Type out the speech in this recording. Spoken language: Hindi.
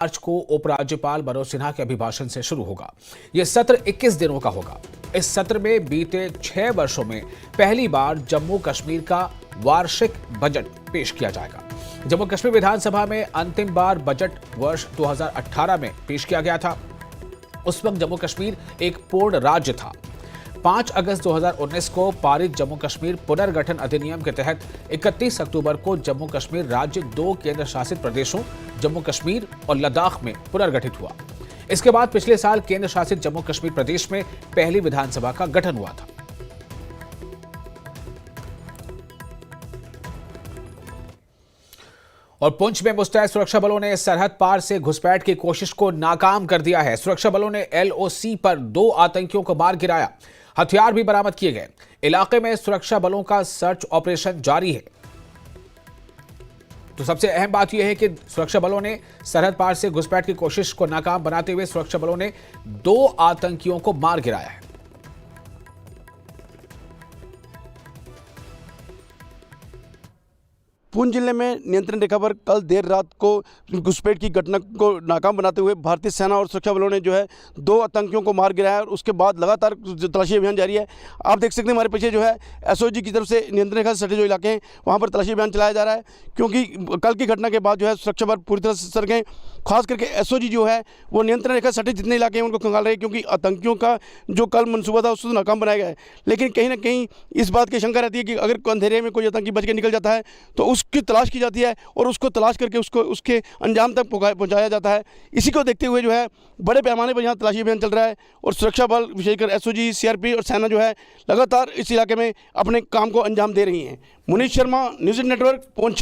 मार्च को उपराज्यपाल मनोज सिन्हा के अभिभाषण से शुरू होगा। यह सत्र 21 दिनों का होगा। इस सत्र में बीते 6 वर्षों में पहली बार जम्मू कश्मीर का वार्षिक बजट पेश किया जाएगा। जम्मू कश्मीर विधानसभा में अंतिम बार बजट वर्ष 2018 में पेश किया गया था। उस वक्त जम्मू कश्मीर एक पूर्ण राज्य था। 5 अगस्त 2019 को पारित जम्मू कश्मीर पुनर्गठन अधिनियम के तहत 31 अक्टूबर को जम्मू कश्मीर राज्य 2 केंद्र शासित प्रदेशों जम्मू कश्मीर और लद्दाख में पुनर्गठित हुआ। इसके बाद पिछले साल केंद्र शासित जम्मू कश्मीर प्रदेश में पहली विधानसभा का गठन हुआ था। और पुंछ में मुस्तैद सुरक्षा बलों ने सरहद पार से घुसपैठ की कोशिश को नाकाम कर दिया है। सुरक्षा बलों ने LOC पर 2 आतंकियों को मार गिराया। हथियार भी बरामद किए गए। इलाके में सुरक्षा बलों का सर्च ऑपरेशन जारी है। तो सबसे अहम बात यह है कि सुरक्षा बलों ने सरहद पार से घुसपैठ की कोशिश को नाकाम बनाते हुए सुरक्षा बलों ने 2 आतंकियों को मार गिराया है। पुंछ जिले में नियंत्रण रेखा पर कल देर रात को घुसपैठ की घटना को नाकाम बनाते हुए भारतीय सेना और सुरक्षा बलों ने जो है 2 आतंकियों को मार गिराया और उसके बाद लगातार तलाशी अभियान जारी है। आप देख सकते हैं हमारे पीछे जो है SOG की तरफ से नियंत्रण रेखा से सटे जो इलाके हैं वहाँ पर तलाशी अभियान चलाया जा रहा है, क्योंकि कल की घटना के बाद जो है सुरक्षा बल पूरी तरह से सर गए। खास करके SOG जो है वो नियंत्रण रेखा सटे जितने इलाके हैं उनको खंगाल रहे हैं, क्योंकि आतंकियों का जो कल मनसूबा था उसको नाकाम बनाया गया है। लेकिन कहीं ना कहीं इस बात की शंका रहती है कि अगर अंधेरे में कोई आतंकी बच के निकल जाता है तो उसकी तलाश की जाती है और उसको तलाश करके उसके अंजाम तक पहुंचाया जाता है। इसी को देखते हुए जो है बड़े पैमाने पर यहाँ तलाशी अभियान चल रहा है और सुरक्षा बल विशेषकर SOG, CRP और सेना जो है लगातार इस इलाके में अपने काम को अंजाम दे रही हैं। Munish Sharma, news network, Poonch.